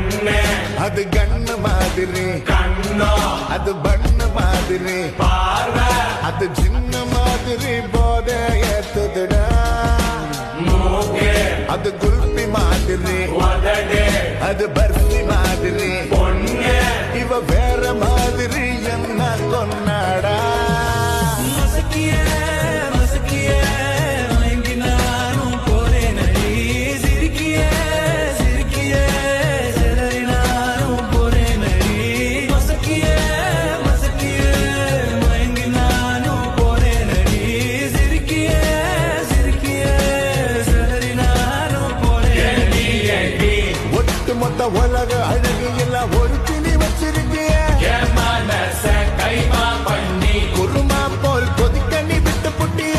கண்ணே அது கண்ணு மாதிரி கண்ணோ அது பண்ணு மாதிரி பார்வை அது சின்ன மாதிரி போத ஏத்துதுடா மூக்கே அது குல்பி மாதிரி உதடே அது பர்ஃபி மாதிரி பொண்ணே இவ வேற மாதிரி என்ன கொண்டாடா மொத்த உலக அழகு எல்லாம் ஒரு திணி வச்சிருக்கிய மனச கைமா பண்ணி குருமா போல் கொதிக்க நீ விட்டு புட்டிய